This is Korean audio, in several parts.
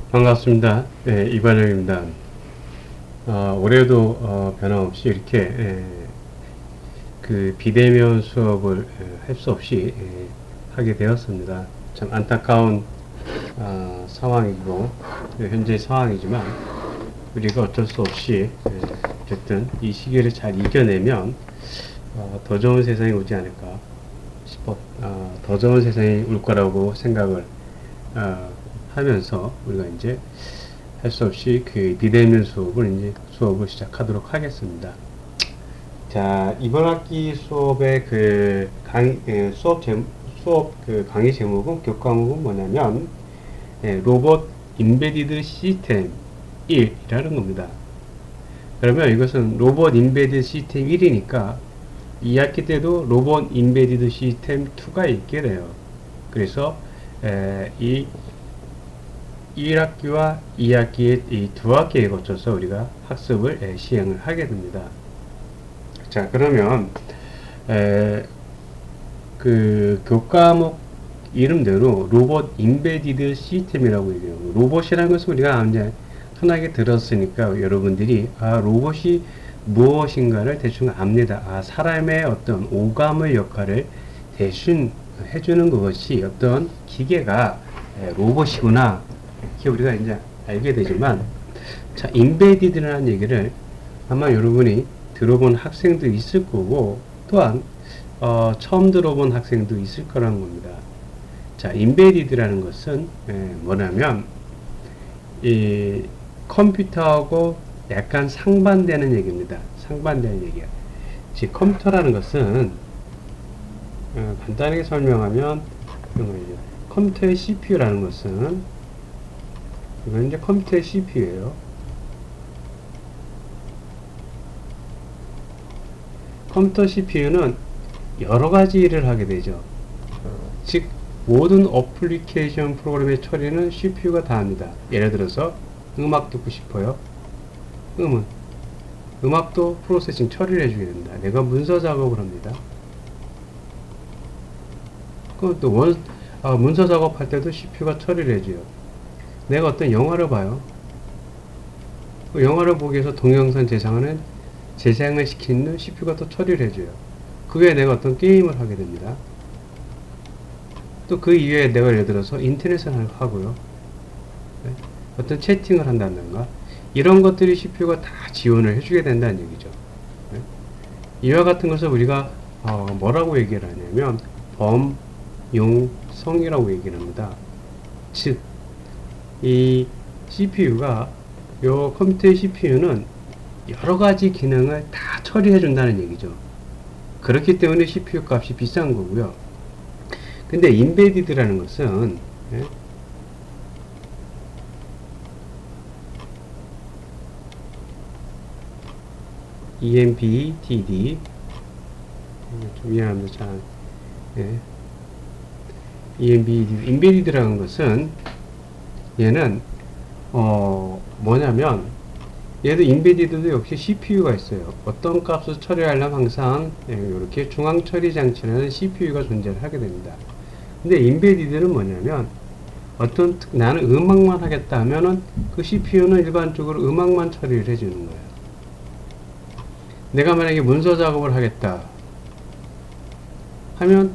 반갑습니다. 이관영입니다. 올해도 변함없이 이렇게 그 비대면 수업을 할 수 없이 하게 되었습니다. 참 안타까운 상황이고 현재 상황이지만 우리가 어쩔 수 없이 어쨌든 이 시기를 잘 이겨내면 더 좋은 세상이 오지 않을까 싶어 더 좋은 세상이 올 거라고 생각을 하면서 우리가 이제 할 수 없이 그 비대면 수업을 시작하도록 하겠습니다. 자, 이번 학기 수업의 수업 그 강의 제목은 교과목은 뭐냐면 로봇 임베디드 시스템 1이라는 겁니다. 그러면 이것은 로봇 임베디드 시스템 1이니까 2학기 때도 로봇 임베디드 시스템 2가 있게 돼요. 그래서 이 1학기와 2학기의 이 두 학기에 거쳐서 우리가 학습을 시행을 하게 됩니다. 자, 그러면 그 교과목 이름대로 로봇 임베디드 시스템이라고 얘기해요. 로봇이라는 것은 우리가 이제 흔하게 들었으니까 여러분들이 로봇이 무엇인가를 대충 압니다. 사람의 어떤 오감의 역할을 대신 해주는 것이 어떤 기계가 로봇이구나. 이렇게 우리가 이제 알게 되지만, 자, 임베디드라는 얘기를 아마 여러분이 들어본 학생도 있을 거고, 또한 처음 들어본 학생도 있을 거라는 겁니다. 자, 임베디드라는 것은 뭐냐면 이 컴퓨터하고 약간 상반되는 얘기입니다. 상반되는 얘기야. 즉 컴퓨터라는 것은 간단하게 설명하면 이런 거죠. 컴퓨터의 CPU라는 것은 이건 이제 컴퓨터의 CPU예요. 컴퓨터 CPU는 여러 가지 일을 하게 되죠. 즉 모든 어플리케이션 프로그램의 처리는 CPU가 다 합니다. 예를 들어서 음악 듣고 싶어요. 음악도 프로세싱 처리를 해주게 됩니다. 내가 문서 작업을 합니다. 그럼 또 문서 작업할 때도 CPU가 처리를 해줘요. 내가 어떤 영화를 봐요. 그 영화를 보기 위해서 동영상 재생을 시키는 CPU가 또 처리를 해줘요. 그 외에 내가 어떤 게임을 하게 됩니다. 또 그 이외에 내가 예를 들어서 인터넷을 하고요. 네? 어떤 채팅을 한다든가 이런 것들이 CPU가 다 지원을 해주게 된다는 얘기죠. 네? 이와 같은 것을 우리가 뭐라고 얘기를 하냐면 범용성이라고 얘기를 합니다. 즉 이 CPU가 요 컴퓨터의 CPU는 여러 가지 기능을 다 처리해 준다는 얘기죠. 그렇기 때문에 CPU 값이 비싼 거고요. 근데 인베디드라는 것은 EMBDD 좀 미안합니다. 잘 EMBDD 인베디드라는 것은 얘는 뭐냐면 얘도 인베디드도 역시 CPU가 있어요. 어떤 값을 처리하려면 항상 이렇게 중앙 처리 장치라는 CPU가 존재를 하게 됩니다. 근데 인베디드는 뭐냐면 나는 음악만 하겠다 하면은 그 CPU는 일반적으로 음악만 처리를 해주는 거예요. 내가 만약에 문서 작업을 하겠다 하면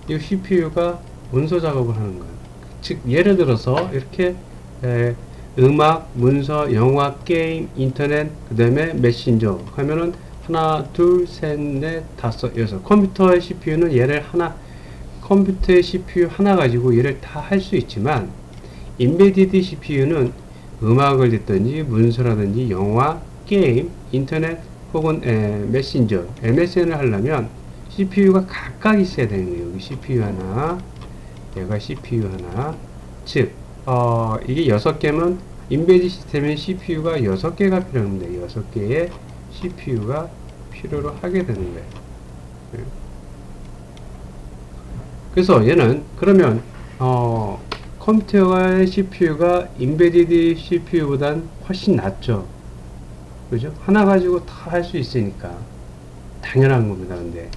이 CPU가 문서 작업을 하는 거예요. 즉 예를 들어서 이렇게 음악, 문서, 영화, 게임, 인터넷, 그 다음에 메신저 하면은 하나, 둘, 셋, 넷, 다섯, 여섯. 컴퓨터의 CPU는 컴퓨터의 CPU 하나 가지고 얘를 다 할 수 있지만 인베디드 CPU는 음악을 듣든지 문서라든지 영화, 게임, 인터넷 혹은 메신저, MSN을 하려면 CPU가 각각 있어야 되는 거예요. 여기 CPU 하나, 얘가 CPU 하나. 즉 이게 6개면 인베디드 시스템의 CPU가 6개가 필요합니다. 6개의 CPU가 필요로 하게 되는 거예요. 그래서 얘는 그러면 컴퓨터의 CPU가 인베디드 CPU보단 훨씬 낫죠. 그죠? 하나 가지고 다 할 수 있으니까 당연한 겁니다. 근데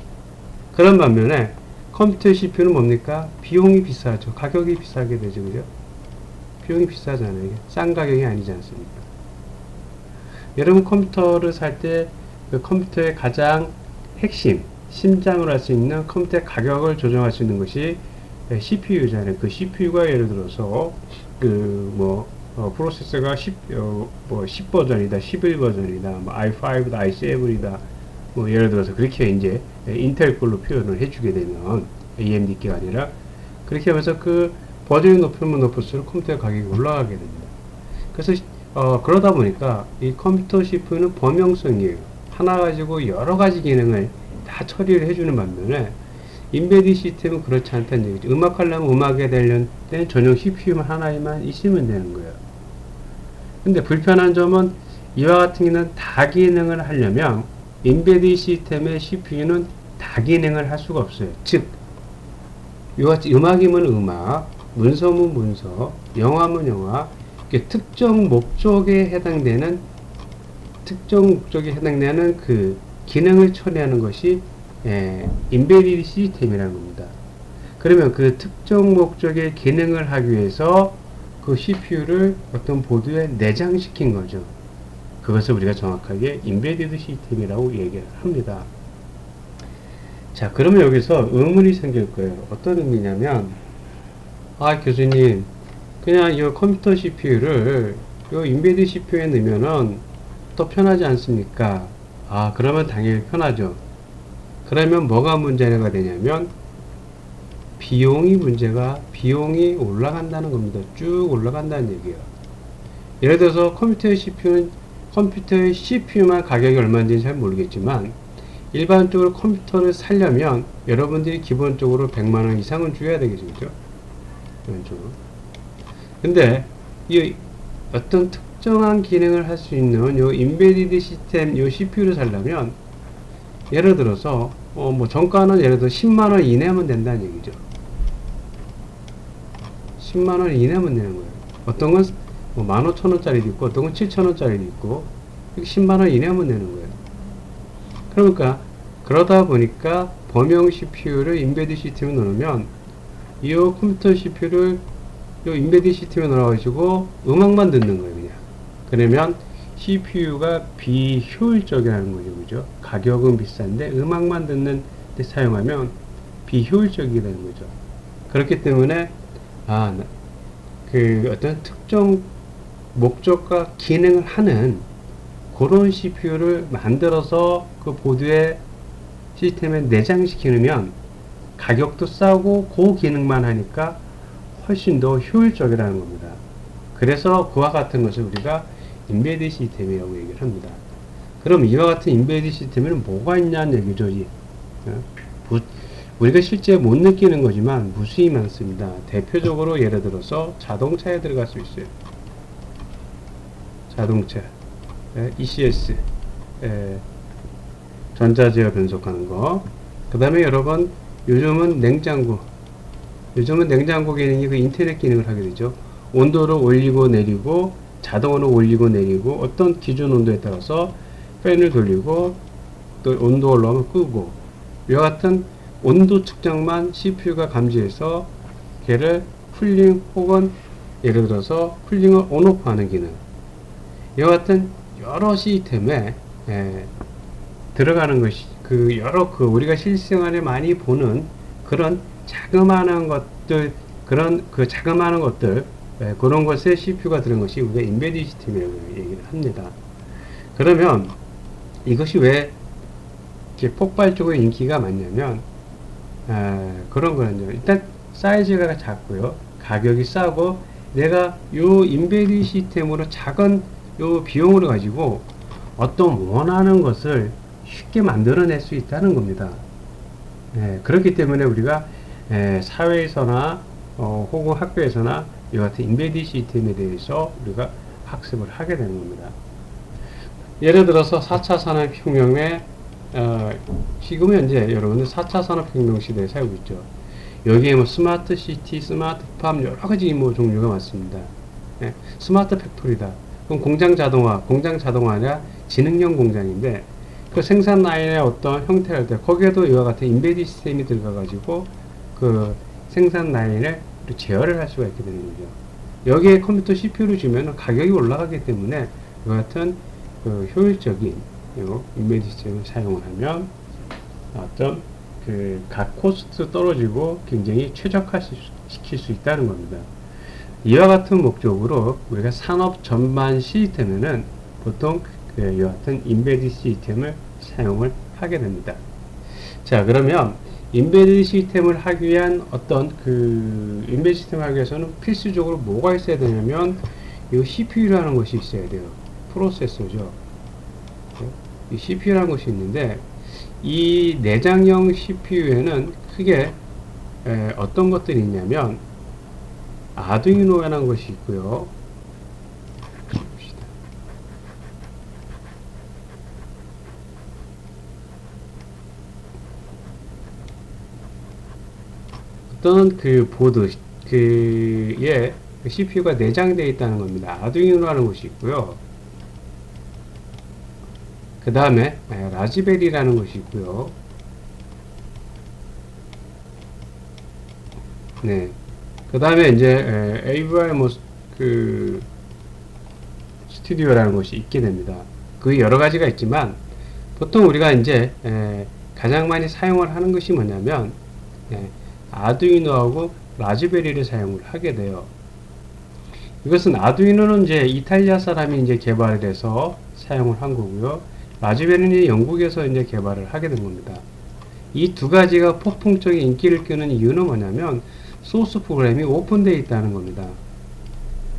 그런 반면에 컴퓨터 CPU는 뭡니까? 비용이 비싸죠. 가격이 비싸게 되죠. 그죠? 비용이 비싸잖아요. 이게 싼 가격이 아니지 않습니까? 여러분 컴퓨터를 살 때 그 컴퓨터의 가장 핵심, 심장으로 할 수 있는 컴퓨터의 가격을 조정할 수 있는 것이 CPU잖아요. 그 CPU가 예를 들어서 프로세서가 10 버전이다, 11 버전이다, 뭐 i5다, i7이다, 뭐 예를 들어서 그렇게 이제 인텔 걸로 표현을 해주게 되면 AMD가 아니라 그렇게 하면서 그 버전이 높으면 높을수록 컴퓨터 가격이 올라가게 됩니다. 그래서 그러다 보니까 이 컴퓨터 CPU는 범용성이에요. 하나 가지고 여러 가지 기능을 다 처리를 해주는 반면에 인베디 시스템은 그렇지 않다는 얘기죠. 음악 하려면 음악에 관련된 전용 CPU만 하나만 있으면 되는 거예요. 근데 불편한 점은 이와 같은 경우는 다 기능을 하려면 인베디 시스템의 CPU는 다 기능을 할 수가 없어요. 즉 이와같이 음악이면 음악, 문서면 문서, 영화면 영화, 특정 목적에 해당되는 그 기능을 처리하는 것이 인베디드 시스템이라는 겁니다. 그러면 그 특정 목적의 기능을 하기 위해서 그 CPU를 어떤 보드에 내장시킨 거죠. 그것을 우리가 정확하게 인베디드 시스템이라고 얘기를 합니다. 자, 그러면 여기서 의문이 생길 거예요. 어떤 의미냐면, 교수님, 그냥 이 컴퓨터 CPU를 이 인베디드 CPU에 넣으면은 더 편하지 않습니까? 그러면 당연히 편하죠. 그러면 뭐가 문제가 되냐면 비용이 올라간다는 겁니다. 쭉 올라간다는 얘기예요. 예를 들어서 컴퓨터의 CPU만 가격이 얼마인지 잘 모르겠지만 일반적으로 컴퓨터를 사려면 여러분들이 기본적으로 100만원 이상은 줘야 되겠죠. 근데 이 어떤 특정한 기능을 할 수 있는 요 인베디드 시스템 요 CPU를 사려면 예를 들어서 정가는 예를 들어 10만원 이내면 된다는 얘기죠. 10만원 이내면 되는 거예요. 어떤 건 15,000원짜리도 있고 어떤 건 7,000원짜리도 있고 10만원 이내면 되는 거예요. 그러니까 그러다 보니까 범용 CPU를 인베디드 시스템에 넣으면 이 컴퓨터 CPU를 요 인베디드 시스템에 넣어가지고 음악만 듣는 거예요. 그냥 그러면 CPU가 비효율적이라는 거죠. 그죠? 가격은 비싼데 음악만 듣는 데 사용하면 비효율적이게 되는 거죠. 그렇기 때문에 그 어떤 특정 목적과 기능을 하는 그런 CPU를 만들어서 그 보드에 시스템에 내장시키면 가격도 싸고 그 기능만 하니까 훨씬 더 효율적이라는 겁니다. 그래서 그와 같은 것을 우리가 인베디드 시스템이라고 얘기를 합니다. 그럼 이와 같은 인베디드 시스템에는 뭐가 있냐는 얘기죠. 우리가 실제 못 느끼는 거지만 무수히 많습니다. 대표적으로 예를 들어서 자동차에 들어갈 수 있어요. 자동차, ECS, 전자제어 변속하는 거. 그 다음에 여러분 요즘은 냉장고 기능이 그 인터넷 기능을 하게 되죠. 온도를 올리고 내리고 자동으로 올리고 내리고 어떤 기준 온도에 따라서 팬을 돌리고 또 온도 올라오면 끄고 이와 같은 온도 측정만 CPU가 감지해서 걔를 쿨링 혹은 예를 들어서 쿨링을 온오프 하는 기능 이와 같은 여러 시스템에 들어가는 것이 우리가 실생활에 많이 보는 그런 자그마한 것들 그런 것에 CPU가 들은 것이 우리가 인베디드 시스템이라고 얘기를 합니다. 그러면 이것이 왜 이렇게 폭발적으로 인기가 많냐면 그런 거는요. 일단 사이즈가 작고요. 가격이 싸고 내가 요 인베디드 시스템으로 작은 요 비용을 가지고 어떤 원하는 것을 쉽게 만들어낼 수 있다는 겁니다. 그렇기 때문에 우리가 사회에서나 혹은 학교에서나 이 같은 인베디드 시스템에 대해서 우리가 학습을 하게 되는 겁니다. 예를 들어서 4차 산업혁명에 지금 현재 여러분들 4차 산업혁명 시대에 살고 있죠. 여기에 스마트 시티, 스마트팜 여러 가지 종류가 많습니다. 스마트 팩토리다. 그럼 공장 자동화냐 지능형 공장인데 그 생산 라인의 어떤 형태를 때 거기에도 이와 같은 인베디드 시스템이 들어가 가지고 그 생산 라인을 제어를 할 수가 있게 되는 거죠. 여기에 컴퓨터 CPU를 주면 가격이 올라가기 때문에 이와 같은 그 효율적인 요 인베디드 시스템을 사용을 하면 어떤 그 각 코스트 떨어지고 굉장히 최적화시킬 수 있다는 겁니다. 이와 같은 목적으로 우리가 산업 전반 시스템에는 보통 이와 같은 인베디드 시스템을 사용을 하게 됩니다. 자, 그러면 인베디드 시스템을 하기 위한 어떤 그 인베디드 시스템을 하기 위해서는 필수적으로 뭐가 있어야 되냐면 이 CPU라는 것이 있어야 돼요. 프로세서죠. 이 CPU라는 것이 있는데 이 내장형 CPU에는 크게 어떤 것들이 있냐면 아두이노라는 것이 있고요. 어떤 그 보드 그에 CPU가 내장되어 있다는 겁니다. 아두이노라는 것이 있고요. 그 다음에 라즈베리라는 것이 있고요. 네. 그 다음에 이제 AVI 그 스튜디오라는 것이 있게 됩니다. 그 여러 가지가 있지만 보통 우리가 이제 가장 많이 사용을 하는 것이 뭐냐면 아두이노하고 라즈베리를 사용을 하게 돼요. 이것은 아두이노는 이제 이탈리아 사람이 이제 개발을 해서 사용을 한 거고요. 라즈베리는 영국에서 이제 개발을 하게 된 겁니다. 이 두 가지가 폭풍적인 인기를 끄는 이유는 뭐냐면 소스 프로그램이 오픈되어 있다는 겁니다.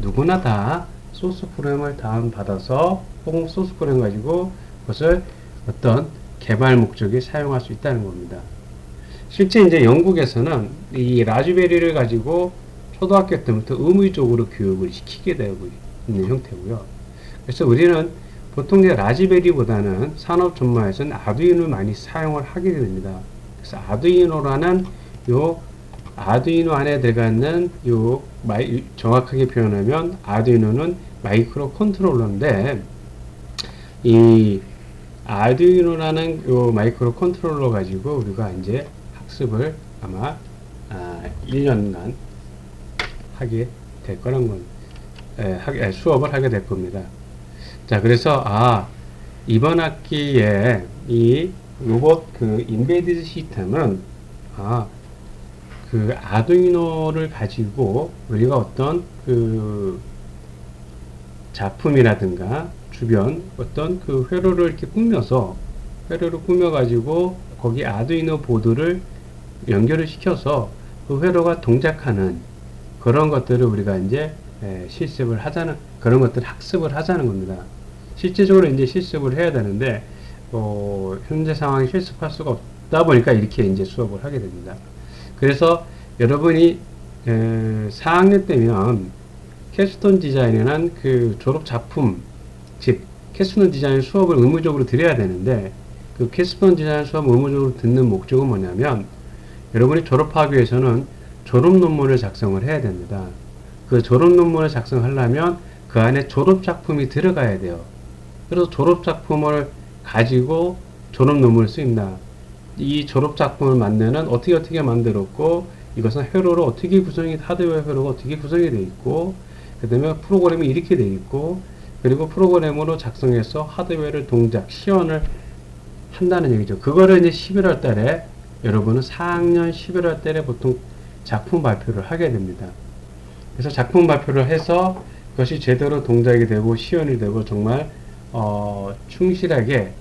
누구나 다 소스 프로그램을 다운받아서 혹은 소스 프로그램 가지고 그것을 어떤 개발 목적에 사용할 수 있다는 겁니다. 실제 이제 영국에서는 이 라즈베리를 가지고 초등학교 때부터 의무적으로 교육을 시키게 되고 있는 형태고요. 그래서 우리는 보통 이제 라즈베리보다는 산업 전문화에서는 아두이노를 많이 사용을 하게 됩니다. 그래서 아두이노라는 요 아두이노 안에 들어가는 요 정확하게 표현하면 아두이노는 마이크로 컨트롤러인데 이 아두이노라는 요 마이크로 컨트롤러 가지고 우리가 이제 학습을 아마 1년간 하게 될 거란 건 수업을 하게 될 겁니다. 자, 그래서 이번 학기에 이 로봇 그 인베디드 시스템은 그 아두이노를 가지고 우리가 어떤 그 작품이라든가 주변 어떤 그 회로를 이렇게 회로를 꾸며 가지고 거기 아두이노 보드를 연결을 시켜서 그 회로가 동작하는 그런 것들을 우리가 이제 실습을 하자는 그런 것들 학습을 하자는 겁니다. 실제적으로 이제 실습을 해야 되는데 현재 상황에 실습할 수가 없다 보니까 이렇게 이제 수업을 하게 됩니다. 그래서 여러분이 4학년 때면 캡스톤 디자인이란 그 졸업 작품 즉 캡스톤 디자인 수업을 의무적으로 들어야 되는데 그 캡스톤 디자인 수업 의무적으로 듣는 목적은 뭐냐면 여러분이 졸업하기 위해서는 졸업 논문을 작성을 해야 됩니다. 그 졸업 논문을 작성하려면 그 안에 졸업 작품이 들어가야 돼요. 그래서 졸업 작품을 가지고 졸업 논문을 씁니다. 이 졸업 작품을 만드는 어떻게 만들었고 이것은 회로로 어떻게 구성이 하드웨어 회로가 어떻게 구성이 되어 있고 그 다음에 프로그램이 이렇게 되어 있고 그리고 프로그램으로 작성해서 하드웨어를 시연을 한다는 얘기죠. 그거를 이제 11월 달에 여러분은 4학년 11월 달에 보통 작품 발표를 하게 됩니다. 그래서 작품 발표를 해서 그것이 제대로 동작이 되고 시연이 되고 정말 충실하게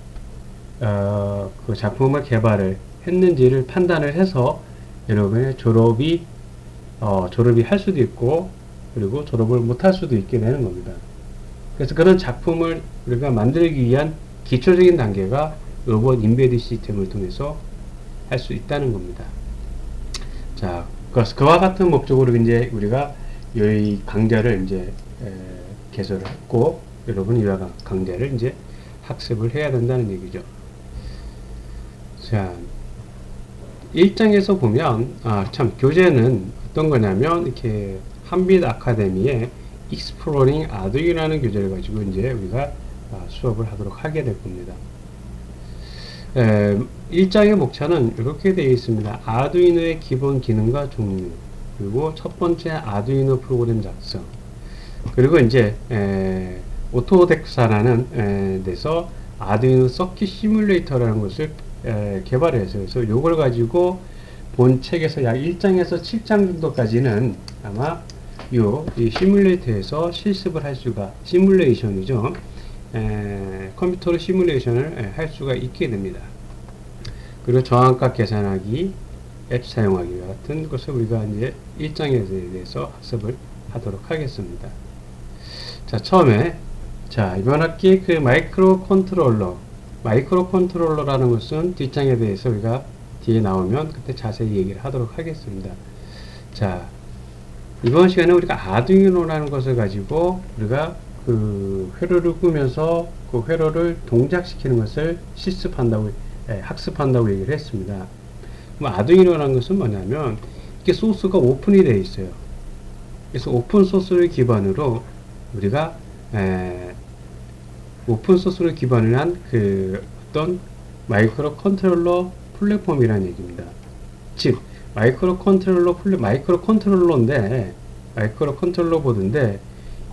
그 작품을 개발을 했는지를 판단을 해서 여러분의 졸업이 할 수도 있고 그리고 졸업을 못 할 수도 있게 되는 겁니다. 그래서 그런 작품을 우리가 만들기 위한 기초적인 단계가 로봇 인베디드 시스템을 통해서 할 수 있다는 겁니다. 자, 그와 같은 목적으로 이제 우리가 이 강좌를 이제 개설을 했고 여러분이 이 강좌를 이제 학습을 해야 된다는 얘기죠. 자, 1장에서 보면 참 교재는 어떤 거냐면 이렇게 한빛 아카데미의 Exploring Arduino라는 교재를 가지고 이제 우리가 수업을 하도록 하게 될 겁니다. 1장의 목차는 이렇게 되어 있습니다. 아두이노의 기본 기능과 종류 그리고 첫 번째 아두이노 프로그램 작성 그리고 이제 오토덱사라는 데서 아두이노 서킷 시뮬레이터라는 것을 개발했어요. 그래서 요걸 가지고 본 책에서 약 1장에서 7장 정도까지는 아마 이 시뮬레이터에서 실습을 할 수가, 시뮬레이션이죠. 컴퓨터로 시뮬레이션을 할 수가 있게 됩니다. 그리고 저항값 계산하기, 앱 사용하기 같은 것을 우리가 이제 1장에 대해서 학습을 하도록 하겠습니다. 자, 처음에, 자, 이번 학기 그 마이크로 컨트롤러라는 것은 뒷장에 대해서 우리가 뒤에 나오면 그때 자세히 얘기를 하도록 하겠습니다. 자, 이번 시간에 우리가 아두이노라는 것을 가지고 우리가 그 회로를 꾸면서 그 회로를 동작시키는 것을 학습한다고 얘기를 했습니다. 그럼 아두이노라는 것은 뭐냐면 이게 소스가 오픈이 되어 있어요. 그래서 오픈 소스를 기반으로 우리가 오픈 소스를 기반으로 한 그 어떤 마이크로 컨트롤러 플랫폼이라는 얘기입니다. 즉 마이크로 컨트롤러 보드인데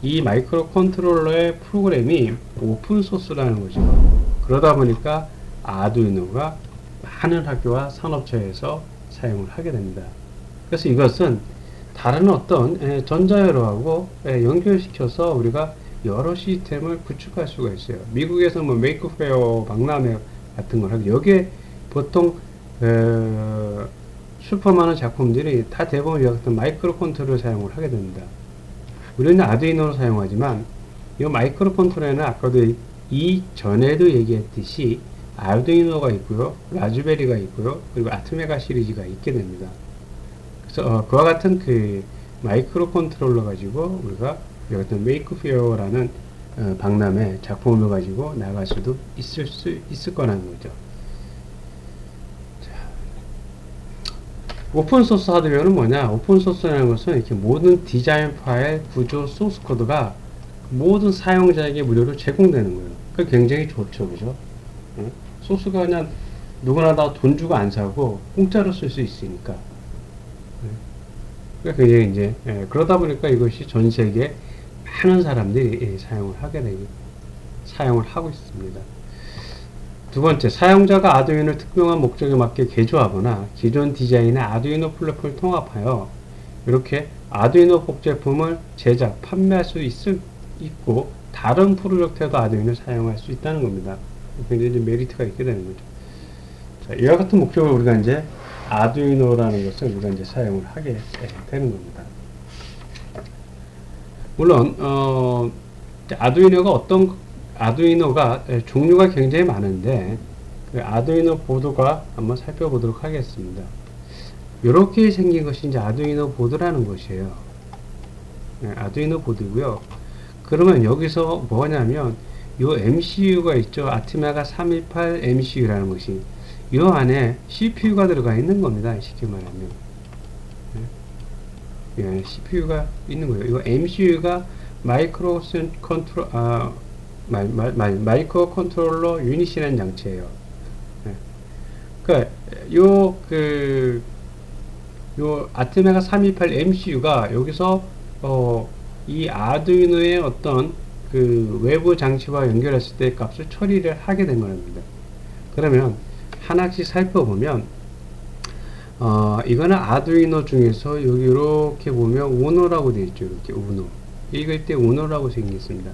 이 마이크로 컨트롤러의 프로그램이 오픈 소스라는 거죠. 그러다 보니까 아두이노가 많은 학교와 산업체에서 사용을 하게 됩니다. 그래서 이것은 다른 어떤 전자회로하고 연결시켜서 우리가 여러 시스템을 구축할 수가 있어요. 미국에서 뭐 메이크페어, 박람회 같은 걸 하고 여기에 보통 슈퍼 많은 작품들이 다 대부분 여기 같은 마이크로 컨트롤을 사용을 하게 됩니다. 우리는 아두이노를 사용하지만 이 마이크로 컨트롤에는 아까도 이전에도 얘기했듯이 아두이노가 있고요, 라즈베리가 있고요, 그리고 아트메가 시리즈가 있게 됩니다. 그래서 그와 같은 그 마이크로 컨트롤러 가지고 우리가 여기 같은 메이크페어라는 박람회 작품을 가지고 나갈 수도 있을 거라는 거죠. 오픈소스 하드웨어는 뭐냐? 오픈소스라는 것은 이렇게 모든 디자인 파일, 구조, 소스 코드가 모든 사용자에게 무료로 제공되는 거예요. 그 굉장히 좋죠, 그죠? 소스가 그냥 누구나 다 돈 주고 안 사고 공짜로 쓸 수 있으니까. 그러니까 굉장히 이제 그러다 보니까 이것이 전 세계 많은 사람들이 사용을 하고 있습니다. 두 번째, 사용자가 아두이노를 특정한 목적에 맞게 개조하거나 기존 디자인의 아두이노 플랫폼을 통합하여 이렇게 아두이노 복제품을 제작, 판매할 수 있고 다른 프로젝트에도 아두이노를 사용할 수 있다는 겁니다. 굉장히 메리트가 있게 되는 거죠. 자, 이와 같은 목적으로 우리가 이제 아두이노라는 것을 우리가 이제 사용을 하게 되는 겁니다. 물론 아두이노가 종류가 굉장히 많은데 그 아두이노 보드가 한번 살펴보도록 하겠습니다. 이렇게 생긴 것이 이제 아두이노 보드라는 것이에요. 아두이노 보드고요. 그러면 여기서 뭐냐면 요 MCU가 있죠. 아티메가 328 MCU라는 것이 요 안에 CPU가 들어가 있는 겁니다. 쉽게 말하면 CPU가 있는 거예요. 이거 MCU가 마이크로 컨트롤러 유닛이라는 장치예요. 그러니까 요 아테메가 328 MCU가 여기서 이 아두이노의 어떤 그 외부 장치와 연결했을 때 값을 처리를 하게 된 겁니다. 그러면 하나씩 살펴보면 이거는 아두이노 중에서 여기 이렇게 보면 우노라고 되어 있죠. 이렇게 우노. 읽을 때 우노라고 생겼습니다.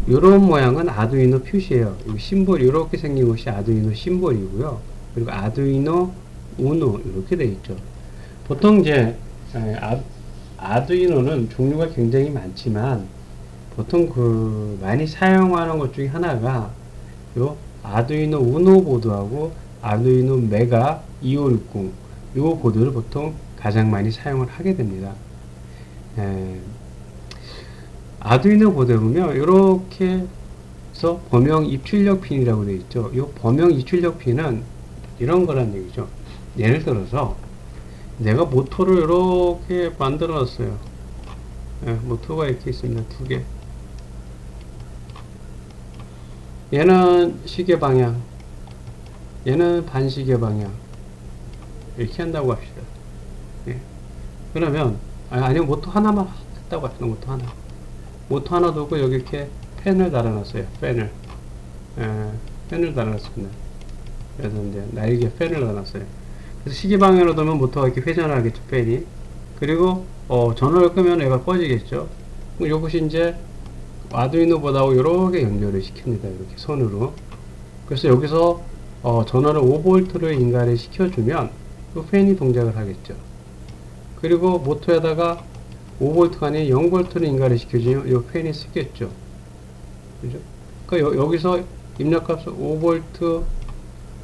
이런 모양은 아두이노 표시예요. 이 심볼 이렇게 생긴 것이 아두이노 심볼이고요. 그리고 아두이노 우노 이렇게 되어 있죠. 보통 이제 아두이노는 종류가 굉장히 많지만 보통 그 많이 사용하는 것 중에 하나가 요 아두이노 우노 보드하고 아두이노 메가 2560 요 보드를 보통 가장 많이 사용을 하게 됩니다. 아두이노 보드에 보면 이렇게 해서 범용 입출력 핀이라고 되어 있죠. 이 범용 입출력 핀은 이런 거란 얘기죠. 예를 들어서 내가 모터를 이렇게 만들어 놨어요. 모터가 이렇게 있습니다. 두 개. 얘는 시계 방향, 얘는 반시계 방향. 이렇게 한다고 합시다. 그러면 아니면 모터 하나만 했다고 합시다. 모터 하나. 모터 하나 두고 여기 이렇게 팬을 달아놨어요. 팬을. 팬을 달아놨습니다. 그래서 이제 날개 팬을 달아놨어요. 그래서 시계 방향으로 두면 모터가 이렇게 회전을 하겠죠, 팬이. 그리고 전원을 끄면 얘가 꺼지겠죠. 그럼 이것이 이제 아두이노보다하고 이렇게 연결을 시킵니다. 이렇게 손으로. 그래서 여기서 전원을 5V를 인가를 시켜주면 이 팬이 동작을 하겠죠. 그리고 모터에다가 5V가 아닌 0V를 인가를 시켜주면 이 팬이 쓰겠죠. 그죠? 그러니까 여기서 입력값을 5V,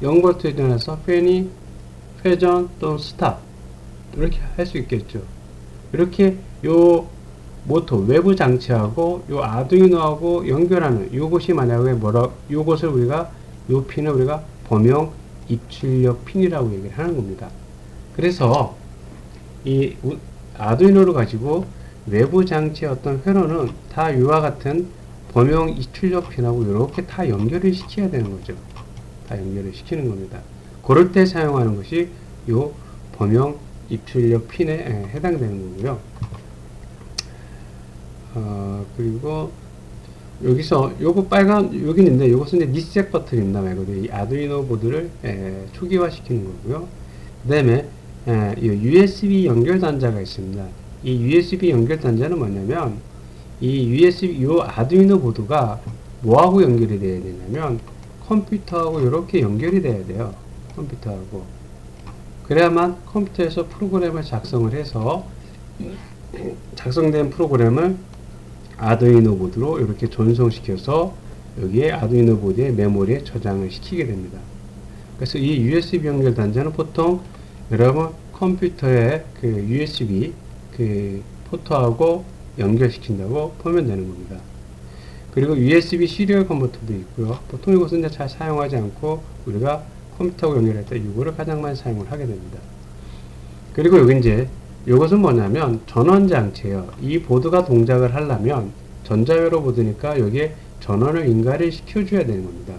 0V에 대해서 팬이 회전 또는 스탑 이렇게 할 수 있겠죠. 이렇게 요 모터 외부 장치하고 요 아두이노하고 연결하는 요것이 만약에 요것을 우리가 요 핀을 우리가 범용 입출력 핀이라고 얘기를 하는 겁니다. 그래서 이 아두이노를 가지고 외부 장치의 어떤 회로는 다 이와 같은 범용 입출력 핀하고 이렇게 다 연결을 시켜야 되는 거죠. 다 연결을 시키는 겁니다. 그럴 때 사용하는 것이 요 범용 입출력 핀에 해당되는 거고요. 그리고 여기서 요거 빨간 여기 있는데 요것은 이제 리셋 버튼입니다. 말고도 이 아두이노 보드를 초기화 시키는 거고요. 그 다음에 USB 연결 단자가 있습니다. 이 USB 연결 단자는 뭐냐면 이 USB 요 아두이노 보드가 뭐하고 연결이 돼야 되냐면 컴퓨터하고 이렇게 연결이 돼야 돼요. 컴퓨터하고. 그래야만 컴퓨터에서 프로그램을 작성을 해서 작성된 프로그램을 아두이노 보드로 이렇게 전송시켜서 여기에 아두이노 보드의 메모리에 저장을 시키게 됩니다. 그래서 이 USB 연결 단자는 보통 여러분 컴퓨터에 그 USB 그 포트하고 연결시킨다고 보면 되는 겁니다. 그리고 USB 시리얼 컨버터도 있고요. 보통 이것은 이제 잘 사용하지 않고 우리가 컴퓨터하고 연결할 때 이거를 가장 많이 사용을 하게 됩니다. 그리고 여기 이제 이것은 뭐냐면 전원 장치예요. 이 보드가 동작을 하려면 전자회로 보드니까 여기에 전원을 인가를 시켜줘야 되는 겁니다.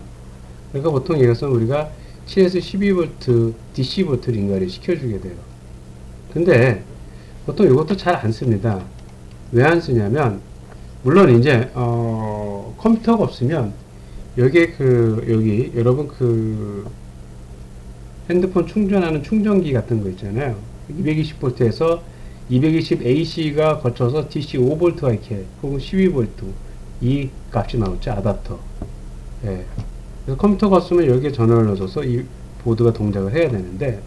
그러니까 보통 이것은 우리가 7에서 12V DC 보트를 인가를 시켜주게 돼요. 근데 보통 이것도 잘 안 씁니다. 왜 안 쓰냐면 물론 이제 컴퓨터가 없으면 여기에 여기 여러분 핸드폰 충전하는 충전기 같은 거 있잖아요. 220V에서 220AC가 거쳐서 DC 5V가 이렇게 혹은 12V 이 값이 나오죠. 아답터. 예. 그래서 컴퓨터가 없으면 여기에 전원을 넣어서 이 보드가 동작을 해야 되는데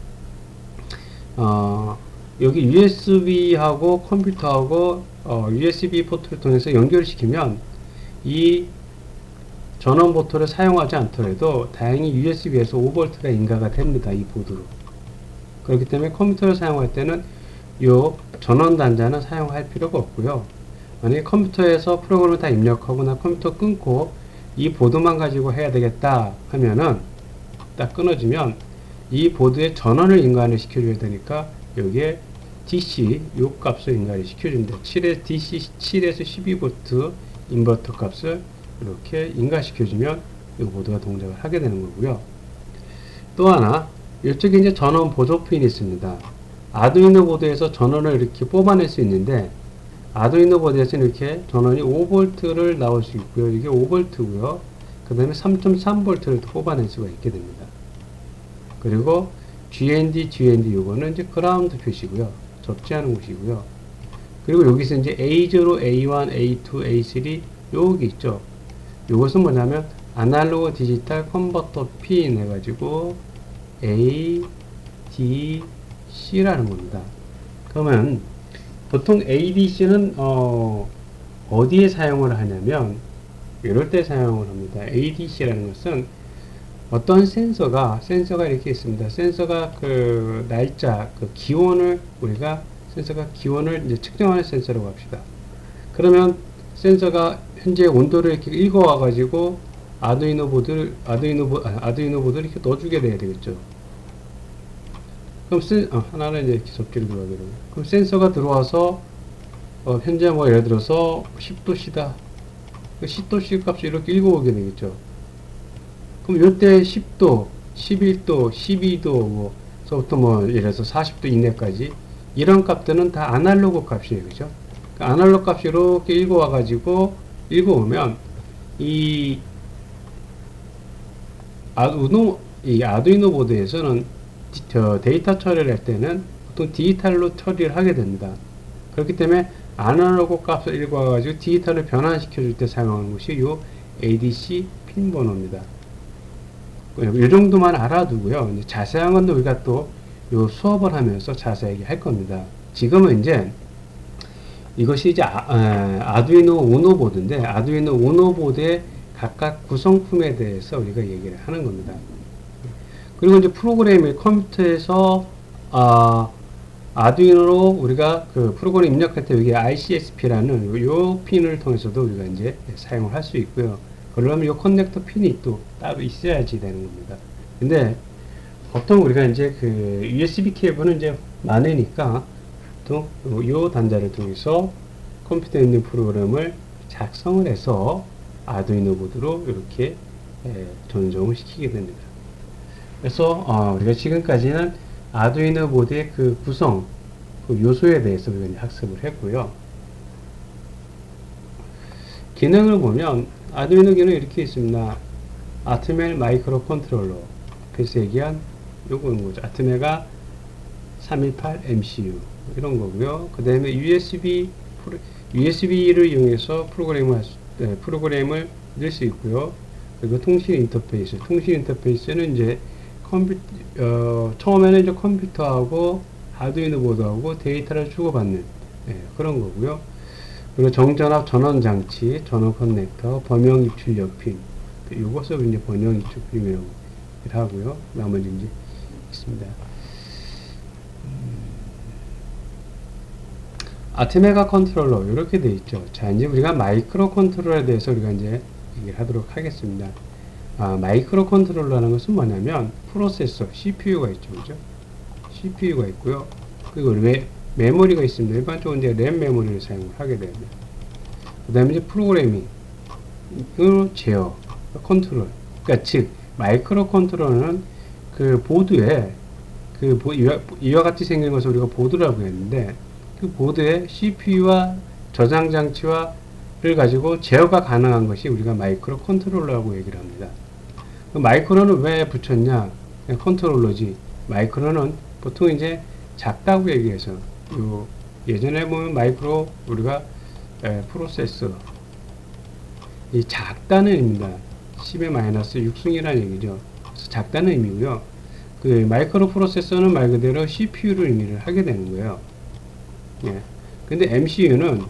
여기 USB하고 컴퓨터하고 USB 포트를 통해서 연결시키면 이 전원 포트를 사용하지 않더라도 다행히 USB에서 5V가 인가가 됩니다. 이 보드로. 그렇기 때문에 컴퓨터를 사용할 때는 이 전원 단자는 사용할 필요가 없고요. 만약에 컴퓨터에서 프로그램을 다 입력하거나 컴퓨터 끊고 이 보드만 가지고 해야 되겠다 하면은 딱 끊어지면 이 보드에 전원을 인가를 시켜줘야 되니까 여기에 DC 요 값을 인가를 시켜준다. DC 7에서 12V 인버터 값을 이렇게 인가시켜주면 이 보드가 동작을 하게 되는 거고요. 또 하나 이쪽에 이제 전원 보조 핀이 있습니다. 아두이노 보드에서 전원을 이렇게 뽑아낼 수 있는데 아두이노 보드에서는 이렇게 전원이 5V를 나올 수 있고요. 이게 5V고요. 그 다음에 3.3V를 뽑아낼 수가 있게 됩니다. 그리고 GND 요거는 이제 그라운드 표시고요. 접지하는 곳이고요. 그리고 여기서 이제 A0, A1, A2, A3 여기 있죠. 요것은 뭐냐면 아날로그 디지털 컨버터 핀 해가지고 A, D, C라는 겁니다. 그러면 보통 ADC는 어디에 사용을 하냐면 이럴 때 사용을 합니다. ADC라는 것은 어떤 센서가 이렇게 있습니다. 센서가 그 날짜, 그 기온을 센서가 기온을 이제 측정하는 센서라고 합시다. 그러면 센서가 현재 온도를 이렇게 읽어와 가지고 아두이노 보드를 이렇게 넣어주게 돼야 되겠죠. 그럼 하나는 이제 이렇게 접지를 들어가게 되고, 그럼 센서가 들어와서 현재 뭐 예를 들어서 10도씨다. 그 10도씨 값을 이렇게 읽어오게 되겠죠. 그럼 요때 10도, 11도, 12도 서부터 예를 들어서 40도 이내까지 이런 값들은 다 아날로그 값이에요. 그죠? 그 아날로그 값이 이렇게 읽어와 가지고 읽어오면 이 아두이노 보드에서는 데이터 처리를 할 때는 보통 디지털로 처리를 하게 됩니다. 그렇기 때문에 아날로그 값을 읽어와 가지고 디지털을 변환시켜 줄 때 사용하는 것이 이 ADC 핀 번호입니다. 이 정도만 알아두고요. 이제 자세한 건 우리가 또 요 수업을 하면서 자세하게 할 겁니다. 지금은 이제 이것이 이제 아두이노 우노 보드인데, 아두이노 우노 보드의 각각 구성품에 대해서 우리가 얘기를 하는 겁니다. 그리고 이제 프로그램을 컴퓨터에서 아두이노로 우리가 그 프로그램 입력할 때 여기 ICSP라는 요 핀을 통해서도 우리가 이제 사용을 할 수 있고요. 그러려면 요 커넥터 핀이 또 따로 있어야지 되는 겁니다. 근데 보통 우리가 이제 그 USB 케이블은 이제 많으니까 또 요 단자를 통해서 컴퓨터에 있는 프로그램을 작성을 해서 아두이노 보드로 이렇게 전송을 시키게 됩니다. 그래서 우리가 지금까지는 아두이노 보드의 그 구성, 그 요소에 대해서 우리가 이제 학습을 했고요. 기능을 보면 아두이노 기능 이렇게 있습니다. 아트멜 마이크로 컨트롤러. 그래서 얘기한 요거는 거죠. 아트메가 318 MCU 이런 거고요. 그 다음에 USB를 이용해서 프로그램을 넣을 수 있고요. 그리고 통신 인터페이스는 이제 처음에는 이제 컴퓨터하고 아두이노 보드하고 데이터를 주고받는 그런 거고요. 그리고 정전압 전원 장치, 전원 커넥터, 범용 입출력 핀, 이것을 이제 범용 입출력 핀이라고 하고요. 나머지 이제 있습니다. 아트메가 컨트롤러 이렇게 되어 있죠. 자, 이제 우리가 마이크로 컨트롤러에 대해서 우리가 이제 얘기를 하도록 하겠습니다. 마이크로 컨트롤러라는 것은 뭐냐면 프로세서 CPU가 있죠, 그죠? CPU가 있고요. 그리고 메모리가 있습니다. 일반적으로 이제 램 메모리를 사용을 하게 됩니다. 그 다음에 이제 프로그래밍, 제어, 컨트롤. 그러니까 즉 마이크로 컨트롤러는 그 보드에 이와 같이 생긴 것을 우리가 보드라고 했는데, 그 보드에 CPU와 저장 장치와를 가지고 제어가 가능한 것이 우리가 마이크로 컨트롤러라고 얘기를 합니다. 마이크로는 왜 붙였냐? 그냥 컨트롤러지. 마이크로는 보통 이제 작다고 얘기해서 예전에 보면 마이크로 우리가 프로세서 이 작다는 의미입니다. 10의 마이너스 6승이라는 얘기죠. 그래서 작다는 의미고요. 그 마이크로 프로세서는 말 그대로 CPU를 의미를 하게 되는 거예요. 예. 근데 MCU라는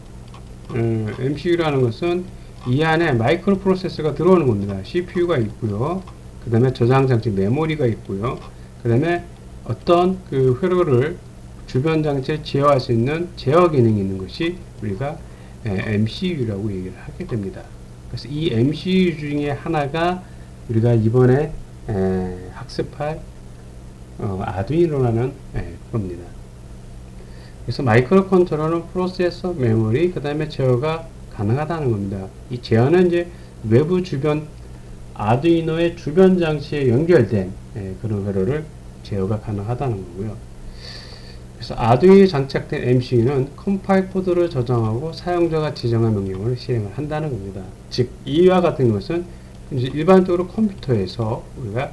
것은 이 안에 마이크로 프로세서가 들어오는 겁니다. CPU가 있고요. 그 다음에 저장 장치 메모리가 있고요. 그 다음에 어떤 그 회로를 주변 장치에 제어할 수 있는 제어 기능이 있는 것이 우리가 MCU라고 얘기를 하게 됩니다. 그래서 이 MCU 중에 하나가 우리가 이번에 학습할 아두이노라는 겁니다. 그래서 마이크로 컨트롤러는 프로세서, 메모리, 그 다음에 제어가 가능하다는 겁니다. 이 제어는 이제 외부 주변 아두이노의 주변 장치에 연결된 그런 회로를 제어가 가능하다는 거고요. 그래서 아두이노에 장착된 MCU는 컴파일 코드를 저장하고 사용자가 지정한 명령을 실행을 한다는 겁니다. 즉 이와 같은 것은 이제 일반적으로 컴퓨터에서 우리가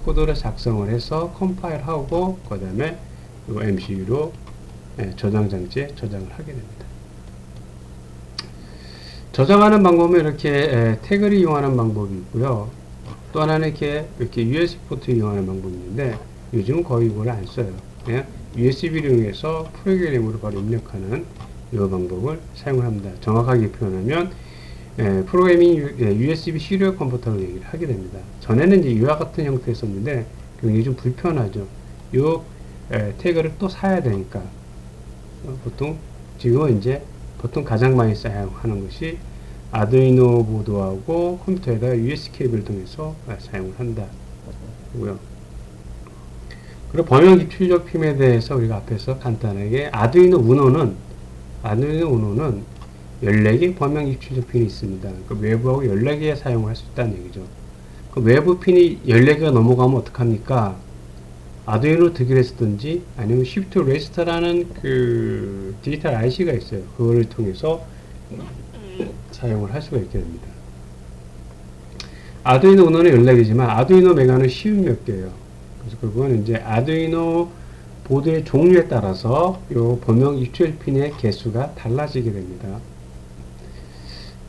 코드를 작성을 해서 컴파일하고 그 다음에 MCU로 저장 장치에 저장을 하게 됩니다. 저장하는 방법은 이렇게 태그를 이용하는 방법이 있고요. 또 하나는 이렇게 USB 포트 이용하는 방법이 있는데 요즘은 거의 이걸 안 써요. 그냥 USB를 이용해서 프로그램으로 바로 입력하는 이 방법을 사용을 합니다. 정확하게 표현하면 프로그래밍 USB 시리얼 컴퓨터로 얘기를 하게 됩니다. 전에는 이제 이와 같은 형태였었는데 굉장히 좀 불편하죠. 이 태그를 또 사야 되니까 지금은 이제 보통 가장 많이 사용하는 것이 아두이노 보드하고 컴퓨터에다가 USB 케이블을 통해서 사용을 한다고요. 그리고 범용 입출력 핀에 대해서 우리가 앞에서 간단하게 아두이노 우노는 14개 범용 입출력 핀이 있습니다. 그 외부하고 14개 사용을 할 수 있다는 얘기죠. 그 외부 핀이 14개가 넘어가면 어떡합니까? 아두이노 득일을 쓰든지 아니면 쉬프트 레지스터라는 그 디지털 IC가 있어요. 그거를 통해서 사용을 할 수가 있게 됩니다. 아두이노 우노는 연락이지만 아두이노 메가는 쉬운 몇 개예요. 그래서 그건 이제 아두이노 보드의 종류에 따라서 요 범용 입출 핀의 개수가 달라지게 됩니다.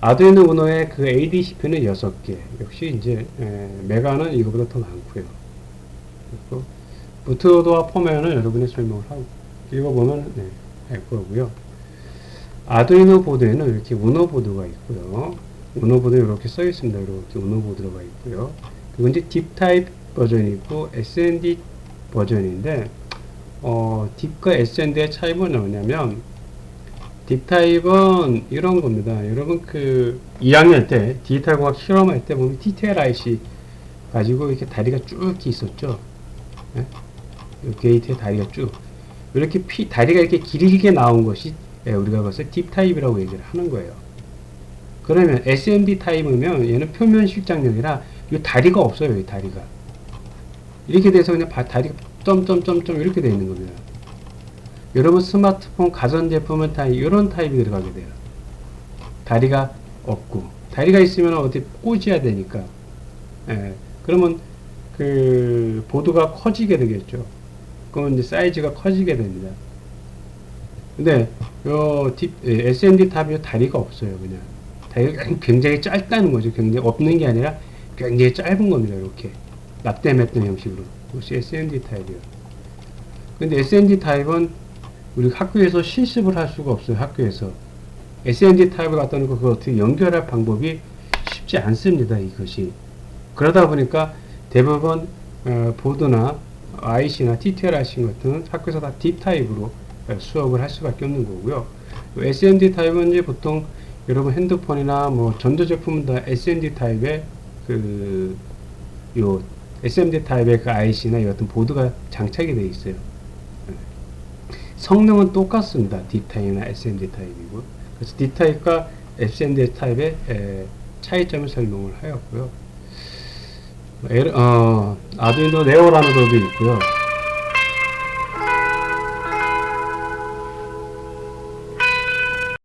아두이노 우노의 그 ADCP는 6개. 역시 이제 메가는 이거보다 더 많고요. 그리고 부트로드와 포면은 여러분이 설명을 하고 읽어보면 알 거고요. 아두이노 보드에는 이렇게 우노 보드가 있고요. 우노 보드 이렇게 써 있습니다. 이렇게 우노 보드가 있고요. 그리고 이제 딥 타입 버전이고 SND 버전인데 딥과 SND의 차이가 뭐냐면 딥 타입은 이런 겁니다. 여러분 그 2학년 때 디지털 공학 실험할 때 보면 TTL IC 가지고 이렇게 다리가 쭉 있었죠. 네? 게이트에 다리가 쭉 이렇게 다리가 이렇게 길게 나온 것이 우리가 그것을 딥 타입이라고 얘기를 하는 거예요. 그러면 SMD 타입이면 얘는 표면 실장력이라 이 다리가 없어요. 이 다리가 이렇게 돼서 그냥 다리가 점점점점 이렇게 되어 있는 겁니다. 여러분 스마트폰 가전제품은 다 이런 타입이 들어가게 돼요. 다리가 없고 다리가 있으면 어디 꽂아야 되니까 그러면 그 보드가 커지게 되겠죠. 그러면 이제 사이즈가 커지게 됩니다. 근데 요 SMD 탑이 다리가 없어요. 그냥 다리가 굉장히 짧다는 거죠. 굉장히 없는 게 아니라 굉장히 짧은 겁니다. 이렇게 납땜했던 형식으로. 그것이 SMD 타입이에요. 근데 SMD 타입은 우리 학교에서 실습을 할 수가 없어요. 학교에서 SMD 타입을 갖다 놓고 그걸 어떻게 연결할 방법이 쉽지 않습니다. 이것이 그러다 보니까 대부분 보드나 IC나 TTL IC 같은 학교에서 다 D 타입으로 수업을 할 수밖에 없는 거고요. SMD 타입은 이제 보통 여러분 핸드폰이나 뭐 전자제품은 다 SMD 타입의 요 SMD 타입의 그 IC나 이 같은 보드가 장착이 되어 있어요. 성능은 똑같습니다. D 타입이나 SMD 타입이고. 그래서 D 타입과 SMD 타입의 차이점을 설명을 하였고요. 아두이노 네오라는 것도 있고요.